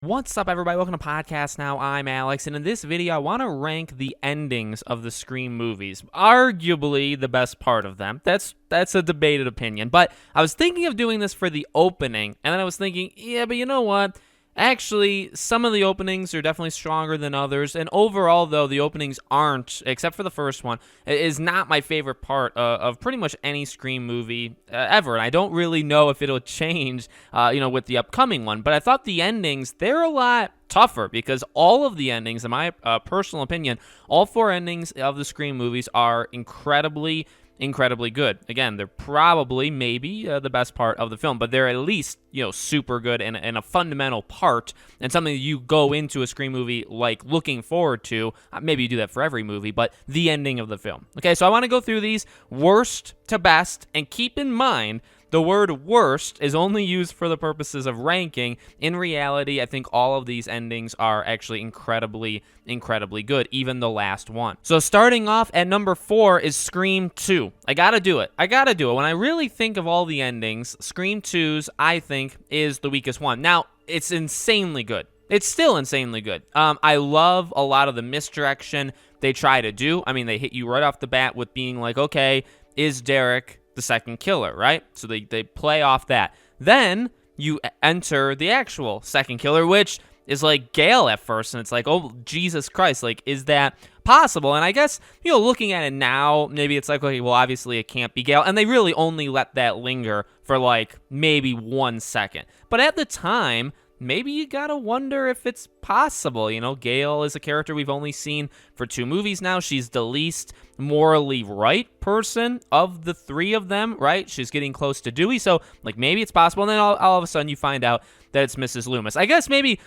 What's up, everybody? Welcome to Podcast Now. I'm Alex, and in this video, I want to rank the endings of the Scream movies. Arguably the best part of them. That's a debated opinion, but I was thinking of doing this for the opening, and then I was thinking, yeah, but you know what? Actually, some of the openings are definitely stronger than others, and overall, though, the openings aren't, except for the first one, is not my favorite part of pretty much any Scream movie ever, and I don't really know if it'll change, with the upcoming one, but I thought the endings, they're a lot tougher because all of the endings, in my personal opinion, all four endings of the Scream movies are incredibly good. Again, they're probably maybe the best part of the film, but they're at least, super good and a fundamental part and something that you go into a Scream movie like looking forward to. Maybe you do that for every movie, but the ending of the film. Okay, so I want to go through these worst to best, and keep in mind the word worst is only used for the purposes of ranking. In reality, I think all of these endings are actually incredibly good, even the last one. So starting off at number 4 is Scream 2. I gotta do it. When I really think of all the endings, Scream 2's, I think, is the weakest one. Now, it's insanely good. It's still insanely good. I love a lot of the misdirection they try to do. I mean, they hit you right off the bat with being like, okay, is Derek the second killer, right? So they play off that. Then you enter the actual second killer, which is like Gail at first, and it's like, oh, Jesus Christ, like, is that possible? And I guess, looking at it now, maybe it's like, okay, well, obviously it can't be Gail, and they really only let that linger for like maybe 1 second. But at the time, maybe you gotta wonder if it's possible. Gail is a character we've only seen for 2 movies now. She's the least morally right person of the 3 of them, right? She's getting close to Dewey, so like maybe it's possible. And then all of a sudden you find out that it's Mrs. Loomis. I guess maybe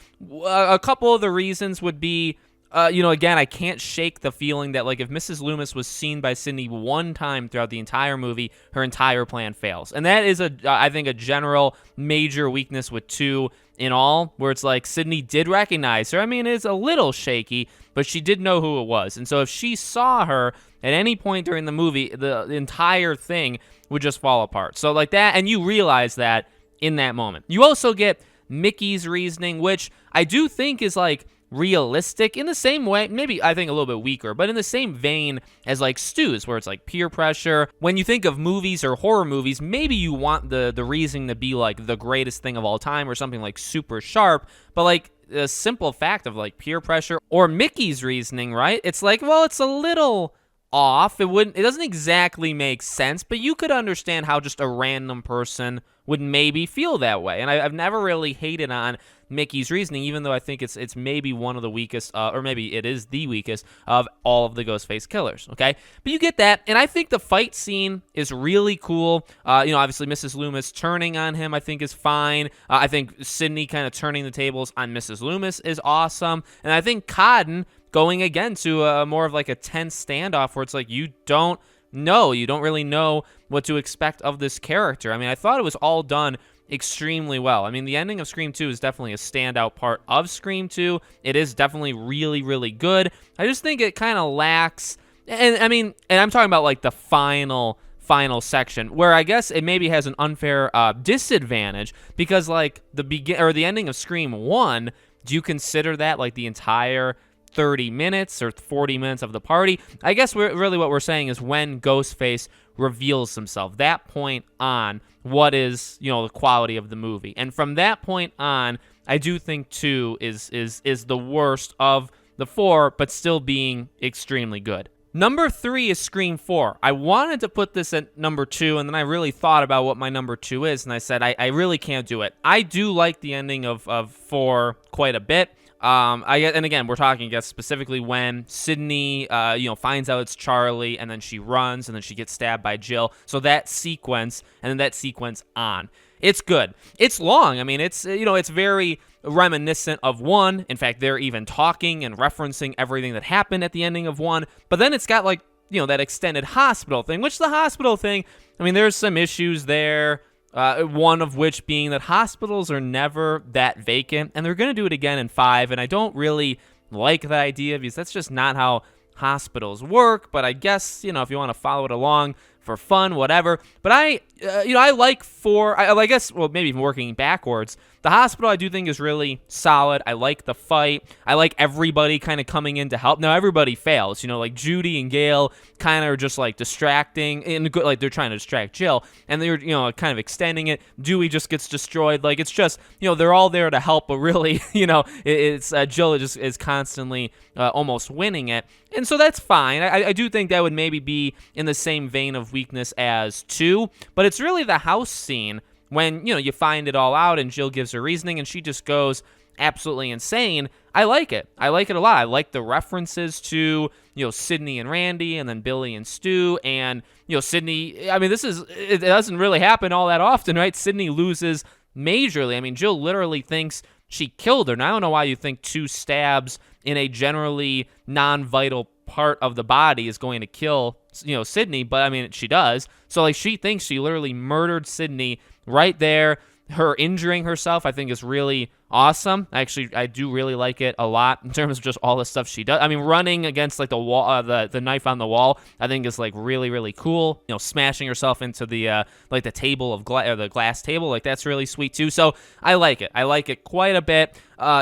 a couple of the reasons would be, again, I can't shake the feeling that, like, if Mrs. Loomis was seen by Sidney one time throughout the entire movie, her entire plan fails. And that is, I think, a general major weakness with 2 in all, where it's like Sidney did recognize her. I mean, it's a little shaky, but she did know who it was. And so if she saw her at any point during the movie, the entire thing would just fall apart. So like that, and you realize that in that moment. You also get Mickey's reasoning, which I do think is, like, realistic in the same way, maybe I think a little bit weaker, but in the same vein as like Stu's, where it's like peer pressure. When you think of movies or horror movies, maybe you want the reasoning to be like the greatest thing of all time or something like super sharp, but like the simple fact of like peer pressure or Mickey's reasoning, right? It's like, well, it's a little off. It doesn't exactly make sense, but you could understand how just a random person would maybe feel that way. And I've never really hated on Mickey's reasoning, even though I think it's maybe one of the weakest, or maybe it is the weakest of all of the Ghostface killers, okay? But you get that, and I think the fight scene is really cool. Obviously Mrs. Loomis turning on him, I think, is fine. I think Sidney kind of turning the tables on Mrs. Loomis is awesome. And I think Cotton going again to more of like a tense standoff where it's like you don't really know what to expect of this character. I mean, I thought it was all done extremely well. I mean, the ending of Scream 2 is definitely a standout part of Scream 2. It is definitely really, really good. I just think it kind of lacks, and I'm talking about like the final section, where I guess it maybe has an unfair disadvantage because like the ending of Scream 1, do you consider that like the entire 30 minutes or 40 minutes of the party? I guess what we're saying is when Ghostface reveals himself, that point on, what is, the quality of the movie. And from that point on, I do think 2 is the worst of the 4, but still being extremely good. Number 3 is Scream 4. I wanted to put this at number 2, and then I really thought about what my number 2 is, and I said I really can't do it. I do like the ending of 4 quite a bit. And again, we're talking, I guess, specifically when Sidney, finds out it's Charlie, and then she runs, and then she gets stabbed by Jill. So that sequence, and then that sequence on. It's good. It's long. I mean, it's very reminiscent of 1. In fact, they're even talking and referencing everything that happened at the ending of 1. But then it's got, like, that extended hospital thing, which the hospital thing, I mean, there's some issues there. One of which being that hospitals are never that vacant, and they're going to do it again in 5, and I don't really like that idea because that's just not how hospitals work, but I guess, if you want to follow it along for fun, whatever. But I like 4, I guess, well, maybe working backwards, the hospital I do think is really solid. I like the fight. I like everybody kind of coming in to help. Now everybody fails, like Judy and Gail kind of are just like distracting, and like they're trying to distract Jill, and they're kind of extending it. Dewey just gets destroyed. Like it's just they're all there to help, but really it's Jill is constantly almost winning it, and so that's fine. I do think that would maybe be in the same vein of weakness as 2, but it's really the house scene when you find it all out and Jill gives her reasoning and she just goes absolutely insane. I like it. I like it a lot. I like the references to Sydney and Randy, and then Billy and Stu, and Sydney. I mean, it doesn't really happen all that often, right? Sydney loses majorly. I mean, Jill literally thinks she killed her. Now I don't know why you think 2 stabs in a generally non-vital part of the body is going to kill Sydney, but I mean she does. So like she thinks she literally murdered Sydney right there. Her injuring herself, I think, is really awesome. Actually, I do really like it a lot in terms of just all the stuff she does. I mean, running against like the wall, the knife on the wall, I think is like really, really cool. Smashing herself into the like the table of the glass table, like that's really sweet too. So I like it. I like it quite a bit.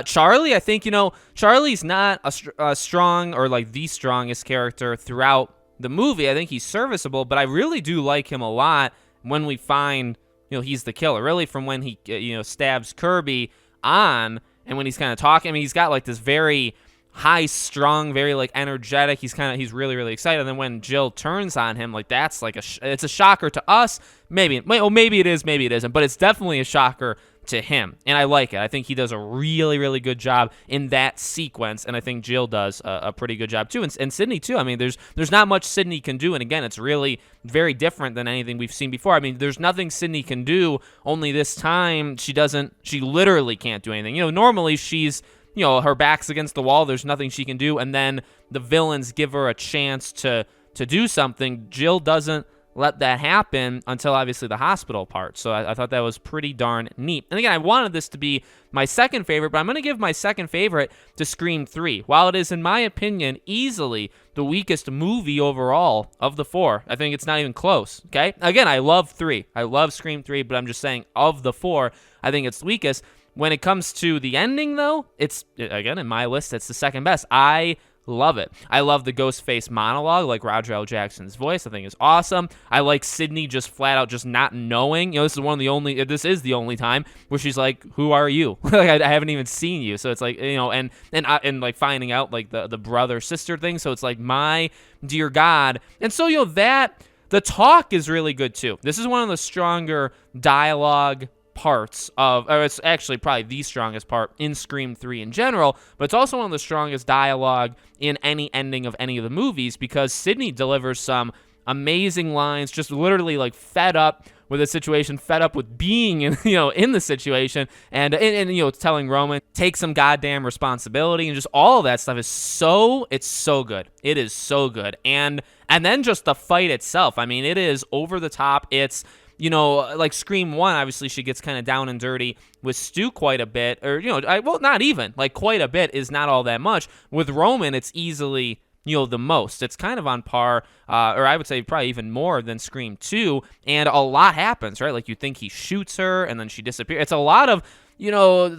Charlie, I think Charlie's not a strong or like the strongest character throughout the movie. I think he's serviceable, but I really do like him a lot when we find he's the killer. Really, from when he stabs Kirby on, and when he's kind of talking. I mean, he's got like this very high-strung, very like energetic. He's really, really excited. And then when Jill turns on him, like that's like it's a shocker to us. Maybe it is, maybe it isn't, but it's definitely a shocker to him, and I like it. I think he does a really, really good job in that sequence, and I think Jill does a pretty good job too, and Sydney too. I mean, there's not much Sydney can do, and again, it's really very different than anything we've seen before. I mean, there's nothing Sydney can do, only this time she literally can't do anything. Normally she's her back's against the wall, there's nothing she can do, and then the villains give her a chance to do something. Jill doesn't let that happen until obviously the hospital part. So I thought that was pretty darn neat. And again, I wanted this to be my second favorite, but I'm going to give my second favorite to Scream 3. While it is, in my opinion, easily the weakest movie overall of the 4, I think it's not even close, okay? Again, I love 3. I love Scream 3, but I'm just saying of the 4, I think it's the weakest. When it comes to the ending, though, it's, again, in my list, it's the second best. I love it. I love the Ghostface monologue, like Roger L. Jackson's voice. I think is awesome. I like Sydney just flat out just not knowing. This is the only time where she's like, "Who are you?" Like I haven't even seen you. So it's like and like finding out like the brother sister thing. So it's like, my dear God. And so that the talk is really good too. This is one of the stronger dialogue parts or it's actually probably the strongest part in Scream 3 in general, but it's also one of the strongest dialogue in any ending of any of the movies, because Sydney delivers some amazing lines, just literally like fed up with the situation, fed up with being in, in the situation, and telling Roman, take some goddamn responsibility, and just all of that stuff is it's so good. It is so good. And then just the fight itself, I mean, it is over the top. It's like Scream 1, obviously she gets kind of down and dirty with Stu quite a bit, or, not even, like quite a bit is not all that much. With Roman, it's easily, the most. It's kind of on par, or I would say probably even more than Scream 2, and a lot happens, right? Like you think he shoots her, and then she disappears. It's a lot of,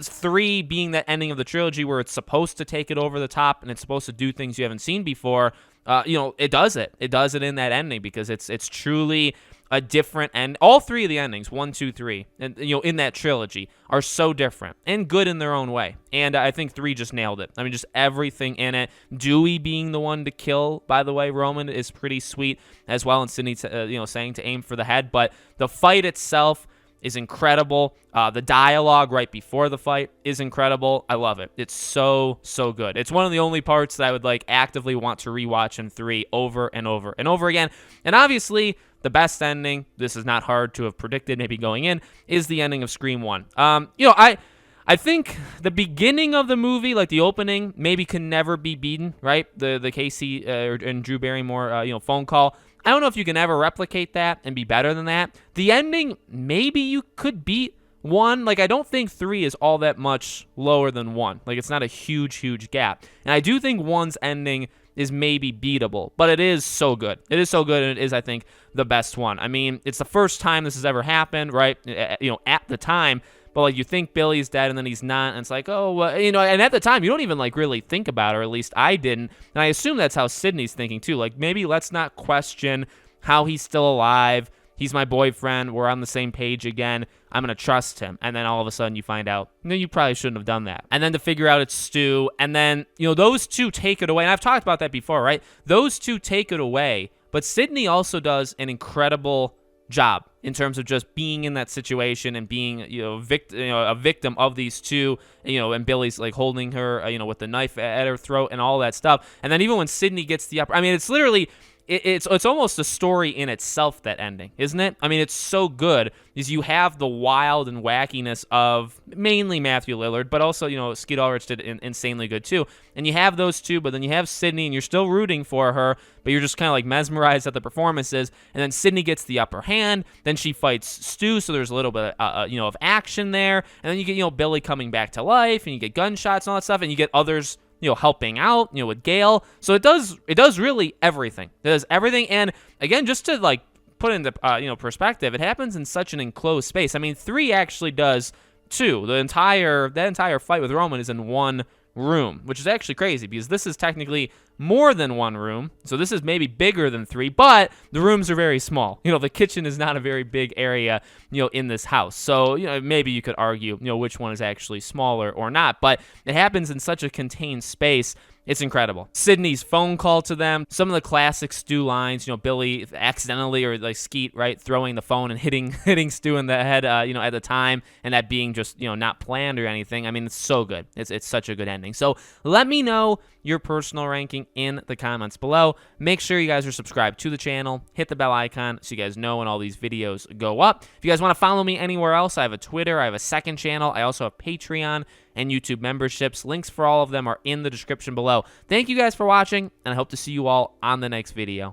3 being that ending of the trilogy where it's supposed to take it over the top, and it's supposed to do things you haven't seen before. It does it. It does it in that ending, because it's truly a different end. All 3 of the endings, 1, 2, 3, and in that trilogy are so different and good in their own way. And I think 3 just nailed it. I mean, just everything in it. Dewey being the one to kill, by the way, Roman, is pretty sweet as well. And Sydney, saying to aim for the head. But the fight itself is incredible. The dialogue right before the fight is incredible. I love it. It's so, so good. It's one of the only parts that I would like actively want to rewatch in 3 over and over and over again. And obviously, the best ending, this is not hard to have predicted maybe going in, is the ending of Scream 1. I think the beginning of the movie, like the opening, maybe can never be beaten, right? The Casey and Drew Barrymore, phone call. I don't know if you can ever replicate that and be better than that. The ending, maybe you could beat 1. Like, I don't think 3 is all that much lower than 1. Like, it's not a huge, huge gap. And I do think 1's ending is maybe beatable, but it is so good. It is so good, and it is, I think, the best one. I mean, it's the first time this has ever happened, right? At the time, but like you think Billy's dead and then he's not, and it's like, oh, well, you know, and at the time you don't even like really think about it, or at least I didn't, and I assume that's how Sydney's thinking too. Like, maybe let's not question how he's still alive. He's my boyfriend. We're on the same page again. I'm going to trust him. And then all of a sudden you find out, no, you probably shouldn't have done that. And then to figure out it's Stu. And then, you know, those two take it away. And I've talked about that before, right? Those two take it away. But Sydney also does an incredible job in terms of just being in that situation and being, you know, a victim of these two, you know, and Billy's like holding her, you know, with the knife at her throat and all that stuff. And then even when Sydney gets the upper, I mean, it's literally, it's almost a story in itself, that ending, isn't it? I mean, it's so good is you have the wild and wackiness of mainly Matthew Lillard, but also, you know, Skeet Ulrich did insanely good too. And you have those two, but then you have Sydney, and you're still rooting for her, but you're just kind of like mesmerized at the performances. And then Sydney gets the upper hand. Then she fights Stu, so there's a little bit, you know, of action there. And then you get, you know, Billy coming back to life, and you get gunshots and all that stuff, and you get others, you know, helping out, you know, with Gail. So it does really everything. It does everything. And again, just to like put into, you know, perspective, it happens in such an enclosed space. I mean, 3 actually does 2. That entire fight with Roman is in one room, which is actually crazy because this is technically more than one room. So this is maybe bigger than 3, but the rooms are very small. You know, the kitchen is not a very big area, you know, in this house. So, you know, maybe you could argue, you know, which one is actually smaller or not, but it happens in such a contained space. It's incredible. Sydney's phone call to them, some of the classic Stu lines, you know, Billy accidentally, or like Skeet, right, throwing the phone and hitting Stu in the head, you know, at the time, and that being just, you know, not planned or anything. I mean, it's so good. It's such a good ending. So let me know your personal ranking in the comments below. Make sure you guys are subscribed to the channel. Hit the bell icon so you guys know when all these videos go up. If you guys want to follow me anywhere else, I have a Twitter, I have a second channel, I also have Patreon and YouTube memberships. Links for all of them are in the description below. Thank you guys for watching, and I hope to see you all on the next video.